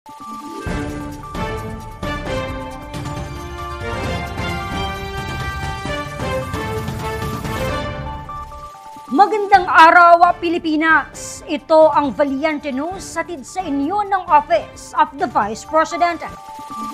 Magandang araw, Pilipinas! Ito ang Valiente News hatid sa inyo ng Office of the Vice President.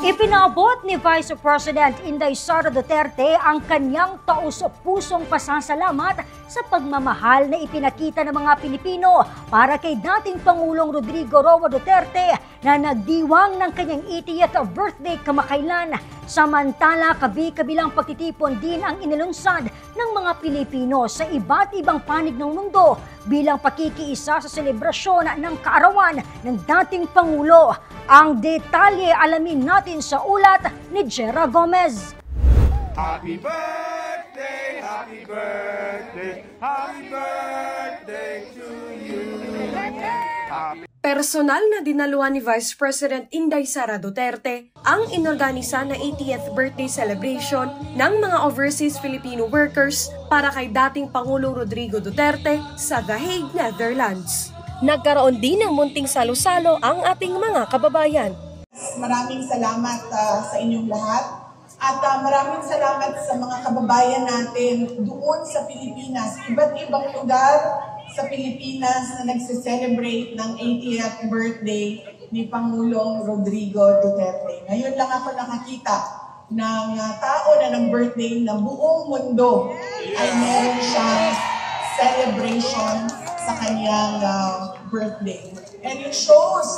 Ipinaabot ni Vice President Inday Sara Duterte ang kanyang taus-pusong pasasalamat sa pagmamahal na ipinakita ng mga Pilipino para kay dating Pangulong Rodrigo Roa Duterte na nagdiwang ng kanyang 80th birthday kamakailan. Samantala, kabi-kabilang pagtitipon din ang inilunsad ng mga Pilipino sa iba't ibang panig ng mundo bilang pakikiisa sa selebrasyon ng kaarawan ng dating Pangulo. Ang detalye alamin natin sa ulat ni Jera Gomez. Happy birthday, happy birthday, happy birthday to you. Personal na dinaluhan ni Vice President Inday Sara Duterte ang inorganisa na 80th birthday celebration ng mga overseas Filipino workers para kay dating Pangulong Rodrigo Duterte sa The Hague, Netherlands. Nagkaroon din ng munting salo-salo ang ating mga kababayan. Maraming salamat sa inyong lahat at maraming salamat sa mga kababayan natin doon sa Pilipinas, iba't ibang lugar sa Pilipinas na nagse-celebrate ng 80th birthday ni Pangulong Rodrigo Duterte. Ngayon lang ako nakakita ng tao na ng-birthday na buong mundo ay meron siyang celebration sa kanyang birthday. And it shows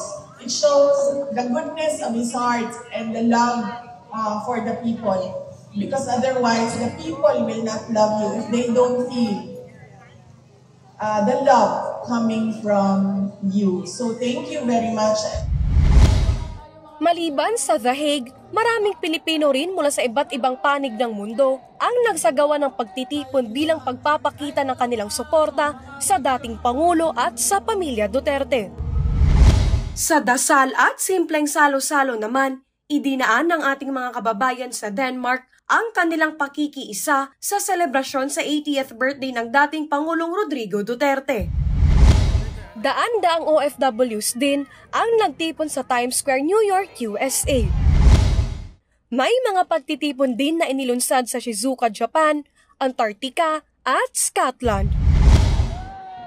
the goodness of his heart and the love for the people. Because otherwise, the people will not love you if they don't feel the love coming from you. So thank you very much. Maliban sa The Hague, maraming Pilipino rin mula sa iba't ibang panig ng mundo ang nagsagawa ng pagtitipon bilang pagpapakita ng kanilang suporta sa dating Pangulo at sa pamilya Duterte. Sa dasal at simpleng salo-salo naman, idinaan ng ating mga kababayan sa Denmark ang kanilang pakikiisa sa selebrasyon sa 80th birthday ng dating Pangulong Rodrigo Duterte. Daan-daang OFWs din ang nagtipon sa Times Square, New York, USA. May mga pagtitipon din na inilunsad sa Shizuoka, Japan, Antarctica at Scotland.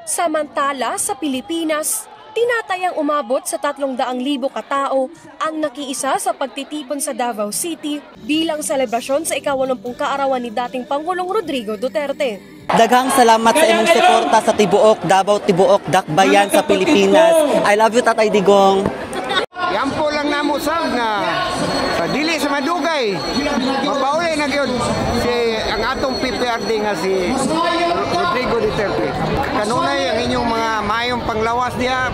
Samantala sa Pilipinas, tinatayang umabot sa 300,000 katao ang nakiisa sa pagtitipon sa Davao City bilang selebrasyon sa ika-80 kaarawan ni dating Pangulong Rodrigo Duterte. Daghang salamat sa inyong suporta sa Tibuok, Davao, Tibuok, Dakbayan sa Pilipinas. I love you, Tatay Digong. Yan po lang namusag na sa dili sa madugay. Mapauli na yun ang atong PPRD nga si Rodrigo Duterte. Kanunay ang inyong mga mayong panglawas diya.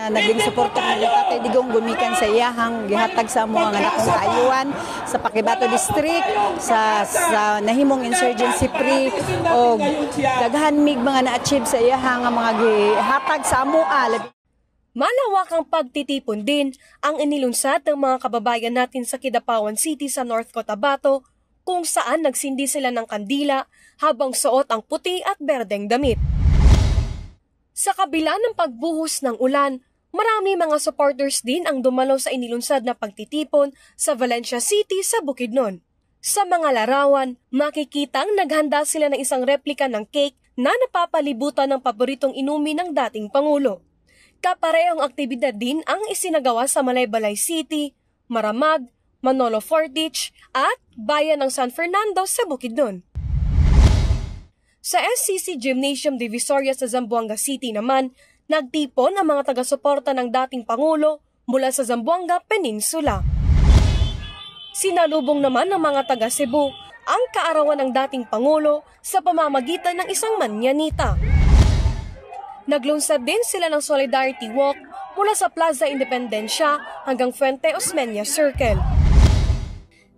Naging suporta ng Tatay Digong gumikan sa iyahang gihatag sa mga anak kong kaayuan sa Pakibato District, sa nahimong insurgency free o daghan mig mga na-achieve sa iyahang mga gihatag sa amual. Malawakang pagtitipon din ang inilunsad ng mga kababayan natin sa Kidapawan City sa North Cotabato kung saan nagsindi sila ng kandila habang suot ang puti at berdeng damit. Sa kabila ng pagbuhos ng ulan, marami mga supporters din ang dumalo sa inilunsad na pagtitipon sa Valencia City sa Bukidnon. Sa mga larawan, makikitang naghanda sila ng isang replika ng cake na napapalibutan ng paboritong inumin ng dating Pangulo. Kaparehong aktibidad din ang isinagawa sa Malaybalay City, Maramag, Manolo Fortich at Bayan ng San Fernando sa Bukidnon. Sa SCC Gymnasium Divisoria sa Zamboanga City naman, nagtipon ang mga taga-suporta ng dating Pangulo mula sa Zamboanga Peninsula. Sinalubong naman ng mga taga Cebu ang kaarawan ng dating Pangulo sa pamamagitan ng isang manyanita. Naglunsad din sila ng Solidarity Walk mula sa Plaza Independencia hanggang Fuente Osmeña Circle.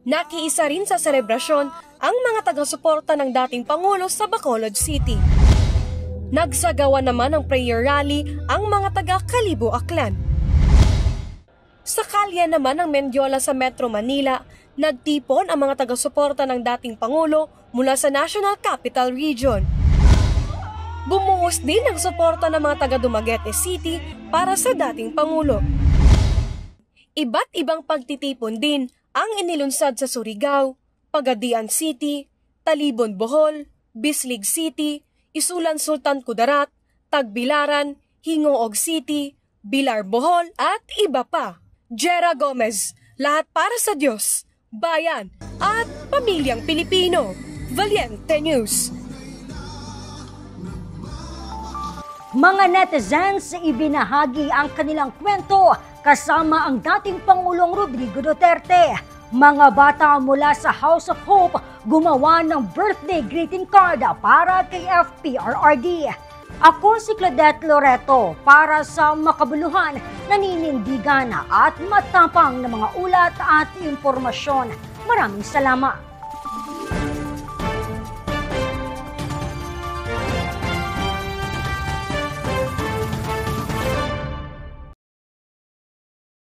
Nakiisa rin sa selebrasyon ang mga taga-suporta ng dating Pangulo sa Bacolod City. Nagsagawa naman ng prayer rally ang mga taga-Kalibo Aklan. Sa kalye naman ng Mendiola sa Metro Manila, nagtipon ang mga taga-suporta ng dating Pangulo mula sa National Capital Region. Bumuhos din ang suporta ng mga taga Dumaguete City para sa dating Pangulo. Iba't ibang pagtitipon din ang inilunsad sa Surigao, Pagadian City, Talibon Bohol, Bislig City, Isulan Sultan Kudarat, Tagbilaran, Hingoog City, Bilar Bohol at iba pa. Jera Gomez, lahat para sa Diyos, bayan at pamilyang Pilipino. Valiente News. Mga netizens, ibinahagi ang kanilang kwento kasama ang dating Pangulong Rodrigo Duterte. Mga bata mula sa House of Hope gumawa ng birthday greeting card para kay FPRRD. Ako si Claudette Loreto para sa makabuluhan, naninindigan at matapang na mga ulat at impormasyon. Maraming salamat.